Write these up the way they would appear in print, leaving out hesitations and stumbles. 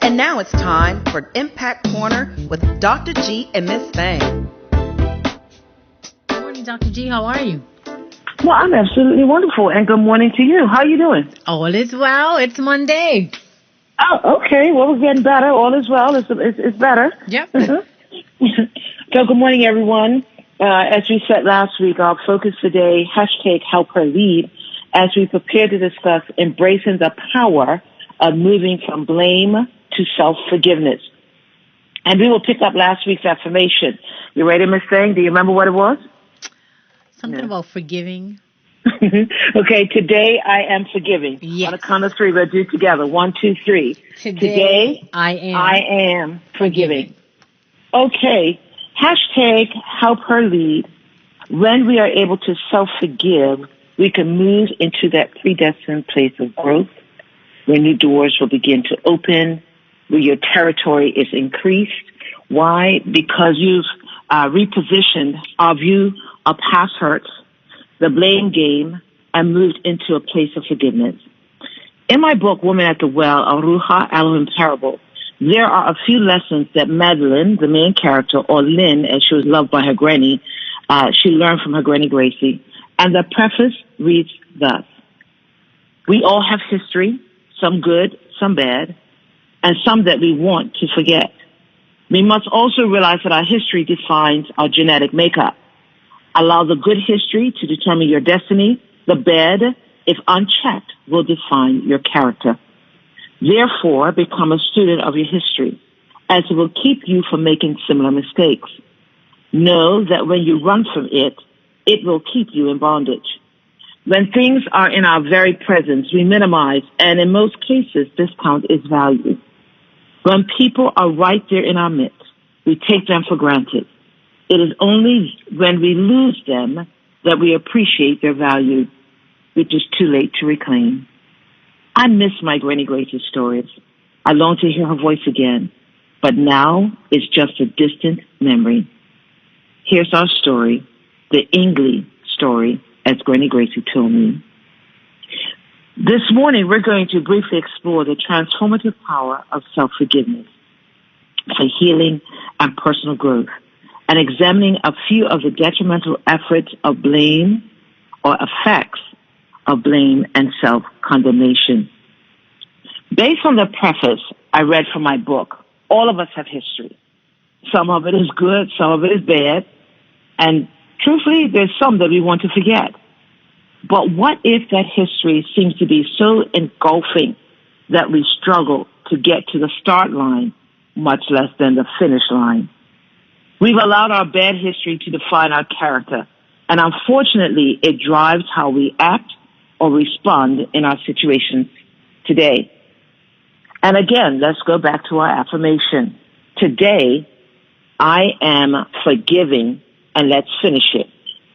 And now it's time for Impact Corner with Dr. G and Miss Thang. Good morning, Dr. G. How are you? Well, I'm absolutely wonderful, and good morning to you. How are you doing? All is well. It's Monday. Oh, okay. Well, we're getting better. All is well. It's better. Yep. So good morning, everyone. As we said last week, our focus today, #Help Her Lead, as we prepare to discuss embracing the power of moving from blame to self-forgiveness. And we will pick up last week's affirmation. You ready, Miss Thang? Do you remember what it was? Something about forgiving. Okay, today I am forgiving. Yes. On a count of three, we'll do it together. 1, 2, 3. Today I am forgiving. Okay, #Help Her Lead. When we are able to self-forgive, we can move into that predestined place of growth, where new doors will begin to open, where your territory is increased. Why? Because you've repositioned our view of past hurts, the blame game, and moved into a place of forgiveness. In my book, Woman at the Well, a Ruha Elohim parable, there are a few lessons that Madeline, the main character, or Lynn, as she was loved by her granny, she learned from her Granny Gracie. And the preface reads thus: we all have history, some good, some bad, and some that we want to forget. We must also realize that our history defines our genetic makeup. Allow the good history to determine your destiny. The bad, if unchecked, will define your character. Therefore, become a student of your history, as it will keep you from making similar mistakes. Know that when you run from it, it will keep you in bondage. When things are in our very presence, we minimize, and in most cases, discount its value. When people are right there in our midst, we take them for granted. It is only when we lose them that we appreciate their value, which is too late to reclaim. I miss my Granny Gracie's stories. I long to hear her voice again, but now it's just a distant memory. Here's our story, the Ingley story, as Granny Gracie told me. This morning, we're going to briefly explore the transformative power of self-forgiveness for healing and personal growth, and examining a few of the detrimental efforts of blame or effects of blame and self-condemnation. Based on the preface I read from my book, all of us have history. Some of it is good, some of it is bad, and truthfully, there's some that we want to forget. But what if that history seems to be so engulfing that we struggle to get to the start line, much less than the finish line? We've allowed our bad history to define our character, and unfortunately, it drives how we act or respond in our situations today. And again, let's go back to our affirmation. Today, I am forgiving, and let's finish it.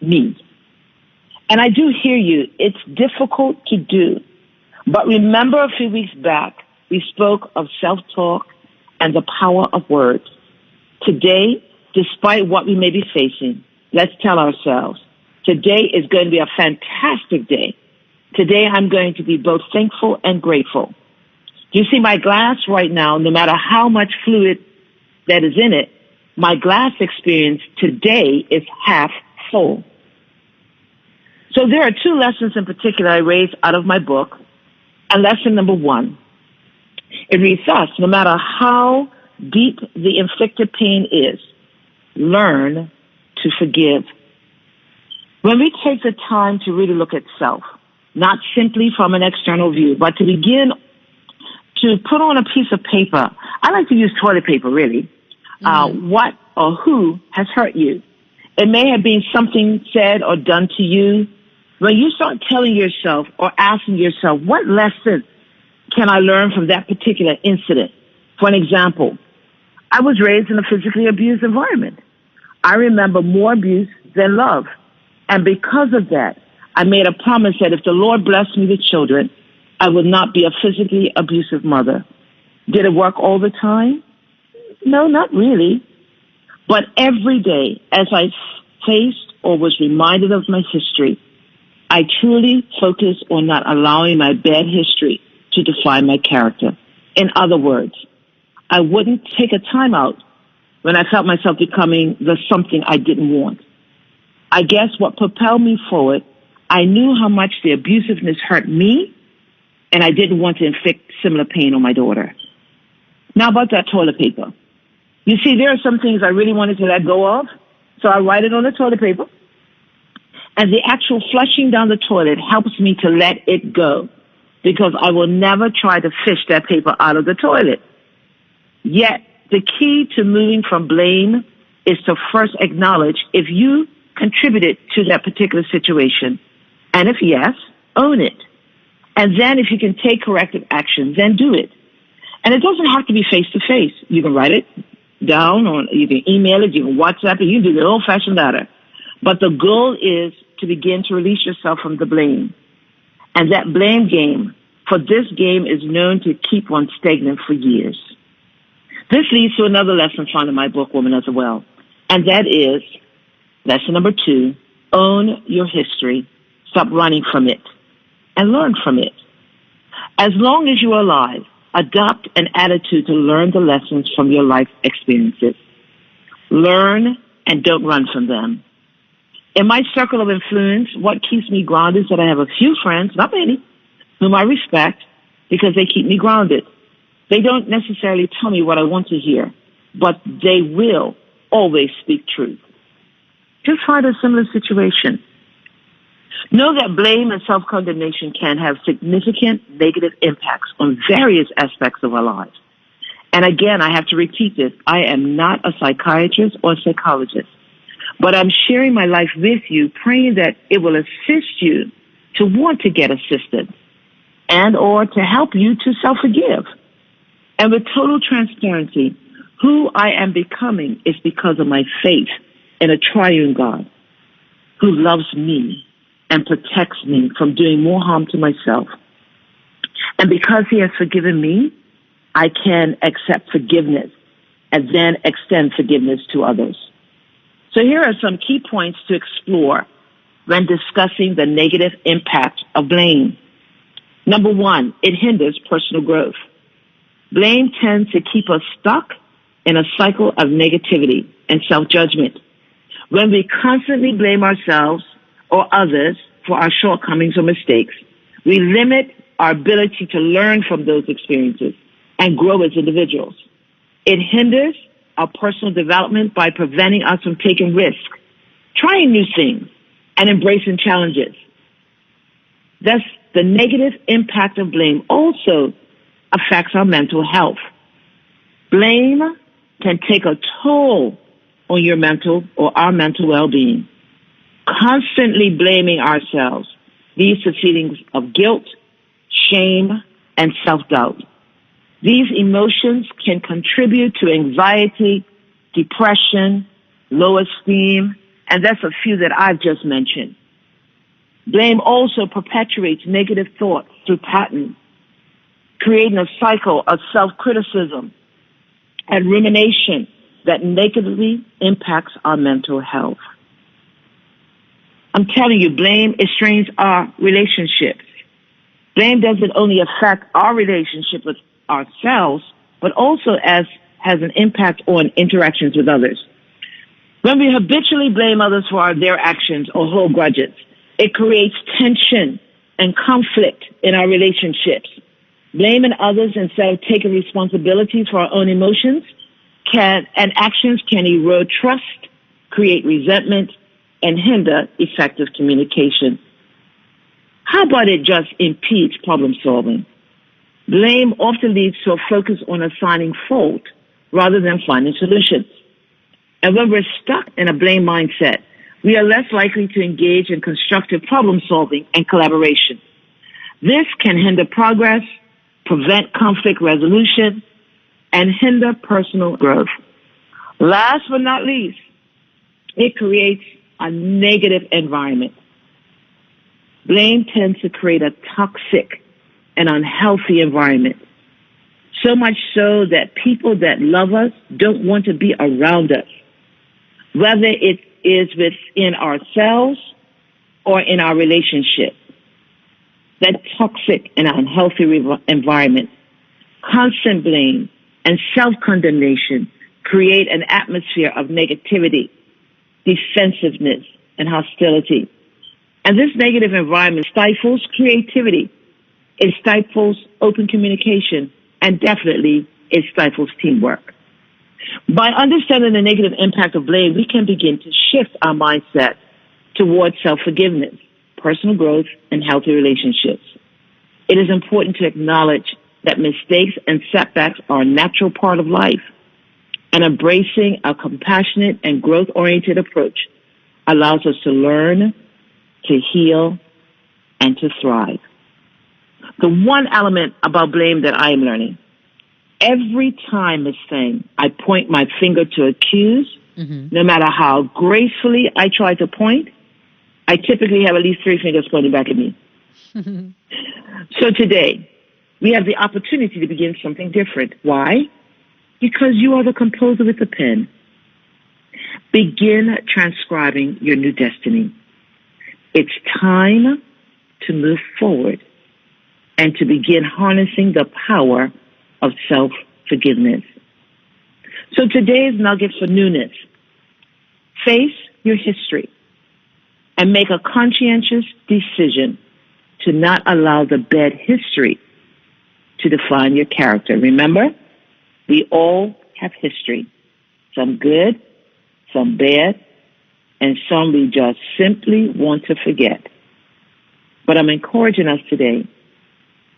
Me. And I do hear you. It's difficult to do. But remember a few weeks back, we spoke of self-talk and the power of words. Today, despite what we may be facing, let's tell ourselves, today is going to be a fantastic day. Today, I'm going to be both thankful and grateful. You see, my glass right now, no matter how much fluid that is in it, my glass experience today is half full. So there are two lessons in particular I raised out of my book. And lesson number 1, it reads thus: no matter how deep the inflicted pain is, learn to forgive. When we take the time to really look at self, not simply from an external view, but to begin to put on a piece of paper, I like to use toilet paper, really, what or who has hurt you. It may have been something said or done to you. When you start telling yourself or asking yourself, what lesson can I learn from that particular incident? For an example, I was raised in a physically abused environment. I remember more abuse than love. And because of that, I made a promise that if the Lord blessed me with children, I would not be a physically abusive mother. Did it work all the time? No, not really. But every day, as I faced or was reminded of my history, I truly focused on not allowing my bad history to define my character. In other words, I wouldn't take a time out when I felt myself becoming the something I didn't want. I guess what propelled me forward, I knew how much the abusiveness hurt me, and I didn't want to inflict similar pain on my daughter. Now about that toilet paper. You see, there are some things I really wanted to let go of, so I write it on the toilet paper. And the actual flushing down the toilet helps me to let it go, because I will never try to fish that paper out of the toilet. Yet, the key to moving from blame is to first acknowledge if you contributed to that particular situation. And if yes, own it. And then if you can take corrective action, then do it. And it doesn't have to be face-to-face. You can write it down, or you can email it, you can WhatsApp it, you can do the old-fashioned letter. But the goal is to begin to release yourself from the blame. And that blame game, for this game is known to keep one stagnant for years. This leads to another lesson found in my book, Woman as Well. And that is, lesson number 2, own your history. Stop running from it and learn from it. As long as you are alive, adopt an attitude to learn the lessons from your life experiences. Learn and don't run from them. In my circle of influence, what keeps me grounded is that I have a few friends, not many, whom I respect because they keep me grounded. They don't necessarily tell me what I want to hear, but they will always speak truth. Just find a similar situation. Know that blame and self-condemnation can have significant negative impacts on various aspects of our lives. And again, I have to repeat this. I am not a psychiatrist or psychologist, but I'm sharing my life with you, praying that it will assist you to want to get assistance and or to help you to self-forgive. And with total transparency, who I am becoming is because of my faith in a triune God who loves me and protects me from doing more harm to myself. And because he has forgiven me, I can accept forgiveness and then extend forgiveness to others. So here are some key points to explore when discussing the negative impact of blame. Number 1, it hinders personal growth. Blame tends to keep us stuck in a cycle of negativity and self-judgment. When we constantly blame ourselves or others for our shortcomings or mistakes, we limit our ability to learn from those experiences and grow as individuals. It hinders our personal development by preventing us from taking risks, trying new things, and embracing challenges. Thus, the negative impact of blame also affects our mental health. Blame can take a toll on your mental or our mental well-being. Constantly blaming ourselves leads to feelings of guilt, shame, and self-doubt. These emotions can contribute to anxiety, depression, low esteem, and that's a few that I've just mentioned. Blame also perpetuates negative thoughts through patterns, creating a cycle of self-criticism and rumination that negatively impacts our mental health. I'm telling you, blame strains our relationships. Blame doesn't only affect our relationship with ourselves, but also has an impact on interactions with others. When we habitually blame others for their actions or hold grudges, it creates tension and conflict in our relationships. Blaming others instead of taking responsibility for our own emotions and actions can erode trust, create resentment, and hinder effective communication. How about it just impedes problem solving? Blame often leads to a focus on assigning fault rather than finding solutions. And when we're stuck in a blame mindset, we are less likely to engage in constructive problem solving and collaboration. This can hinder progress, prevent conflict resolution, and hinder personal growth. Last but not least, it creates a negative environment. Blame tends to create a toxic and unhealthy environment. So much so that people that love us don't want to be around us, whether it is within ourselves or in our relationship. That toxic and unhealthy environment, constant blame, and self-condemnation create an atmosphere of negativity, defensiveness, and hostility. And this negative environment stifles creativity. It stifles open communication, and definitely it stifles teamwork. By understanding the negative impact of blame, we can begin to shift our mindset towards self-forgiveness, personal growth, and healthy relationships. It is important to acknowledge that mistakes and setbacks are a natural part of life, and embracing a compassionate and growth-oriented approach allows us to learn, to heal, and to thrive. The one element about blame that I am learning, every time, Ms. Thing, I point my finger to accuse, no matter how gracefully I try to point, I typically have at least 3 fingers pointing back at me. So today, we have the opportunity to begin something different. Why? Because you are the composer with the pen. Begin transcribing your new destiny. It's time to move forward and to begin harnessing the power of self-forgiveness. So today's nugget for newness. Face your history and make a conscientious decision to not allow the bad history to define your character. Remember, we all have history. Some good, some bad, and some we just simply want to forget. But I'm encouraging us today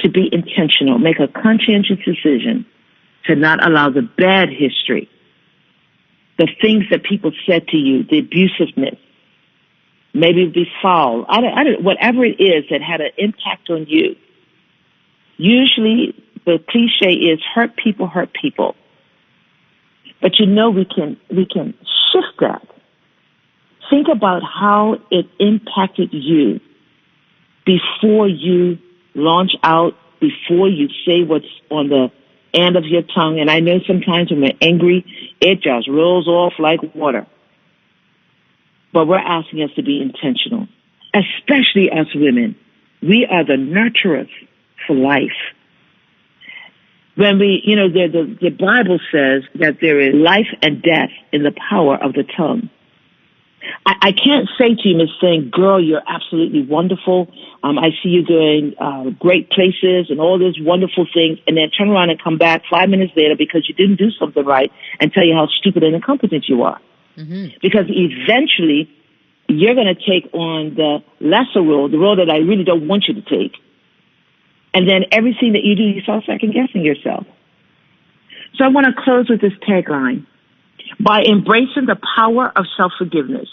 to be intentional, make a conscientious decision to not allow the bad history, the things that people said to you, the abusiveness, maybe be foul, whatever it is that had an impact on you. Usually the cliche is hurt people hurt people. But you know we can shift that. Think about how it impacted you before you launch out, before you say what's on the end of your tongue. And I know sometimes when we're angry, it just rolls off like water. But we're asking us to be intentional, especially as women. We are the nurturers for life. When we, the Bible says that there is life and death in the power of the tongue. I can't say to you, Ms. Thing, girl, you're absolutely wonderful. I see you doing great places and all those wonderful things, and then turn around and come back 5 minutes later because you didn't do something right and tell you how stupid and incompetent you are. Because eventually you're going to take on the lesser role, the role that I really don't want you to take. And then everything that you do, you start second-guessing yourself. So I want to close with this tagline. By embracing the power of self-forgiveness,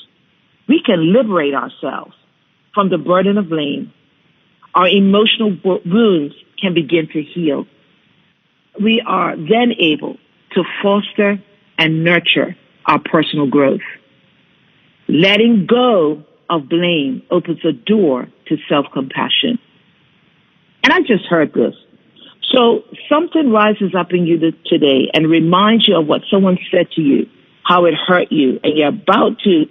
we can liberate ourselves from the burden of blame. Our emotional wounds can begin to heal. We are then able to foster and nurture our personal growth. Letting go of blame opens a door to self-compassion. And I just heard this. So something rises up in you today and reminds you of what someone said to you, how it hurt you, and you're about to,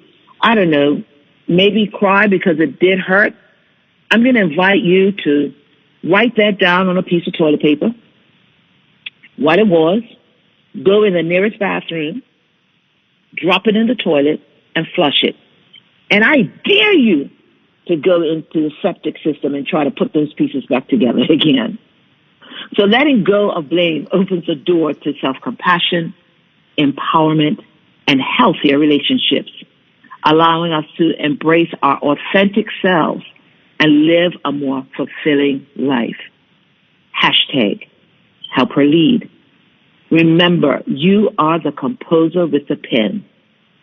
maybe cry because it did hurt. I'm going to invite you to write that down on a piece of toilet paper, what it was, go in the nearest bathroom, drop it in the toilet, and flush it. And I dare you to go into the septic system and try to put those pieces back together again. So letting go of blame opens the door to self-compassion, empowerment, and healthier relationships, allowing us to embrace our authentic selves and live a more fulfilling life. Hashtag help her lead. Remember, you are the composer with the pen.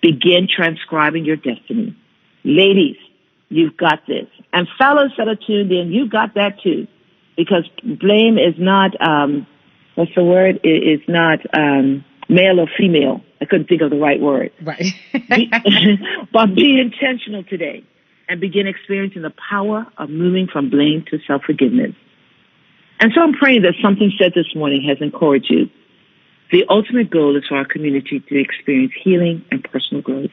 Begin transcribing your destiny. Ladies, you've got this. And fellas that are tuned in, you got that too. Because blame is not, what's the word? It's not male or female. I couldn't think of the right word. Right. But be intentional today and begin experiencing the power of moving from blame to self-forgiveness. And so I'm praying that something said this morning has encouraged you. The ultimate goal is for our community to experience healing and personal growth.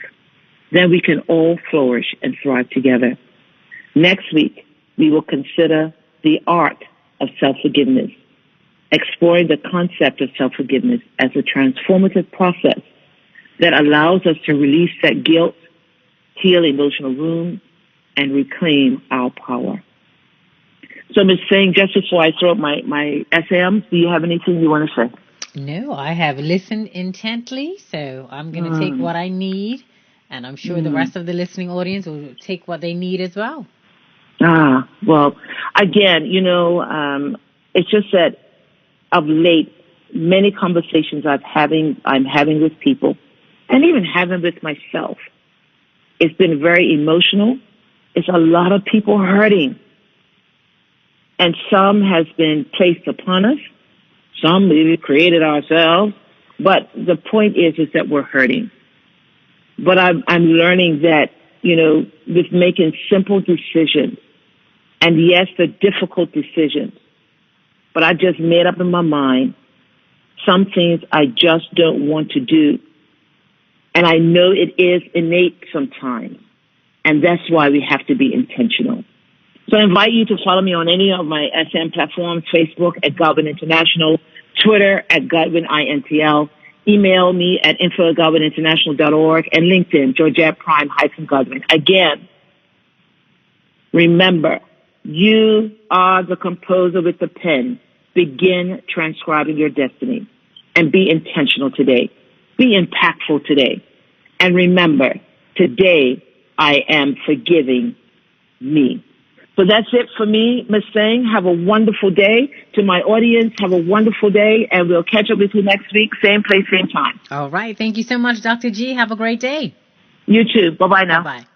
Then we can all flourish and thrive together. Next week, we will consider the art of self-forgiveness. exploring the concept of self-forgiveness as a transformative process that allows us to release that guilt, heal emotional wounds, and reclaim our power. So, Ms. Singh, just before I throw up my SMs, do you have anything you want to say? No, I have listened intently, so I'm going to take what I need, and I'm sure the rest of the listening audience will take what they need as well. Well, again, it's just that of late, many conversations I'm having with people, and even having with myself, it's been very emotional. It's a lot of people hurting, and some has been placed upon us. Some we've created ourselves, but the point is that we're hurting. But I'm learning that, with making simple decisions, and yes, the difficult decisions, but I just made up in my mind some things I just don't want to do. And I know it is innate sometimes, and that's why we have to be intentional. So I invite you to follow me on any of my SM platforms, Facebook at Godwin International, Twitter at Godwin INTL, email me at info@godwininternational.org, and LinkedIn, Georgette Prime-Godwin. Again, remember, you are the composer with the pen. Begin transcribing your destiny and be intentional today. Be impactful today. And remember, today I am forgiving me. So that's it for me, Ms. Singh. Have a wonderful day. To my audience, have a wonderful day, and we'll catch up with you next week, same place, same time. All right. Thank you so much, Dr. G. Have a great day. You too. Bye-bye now. Bye-bye.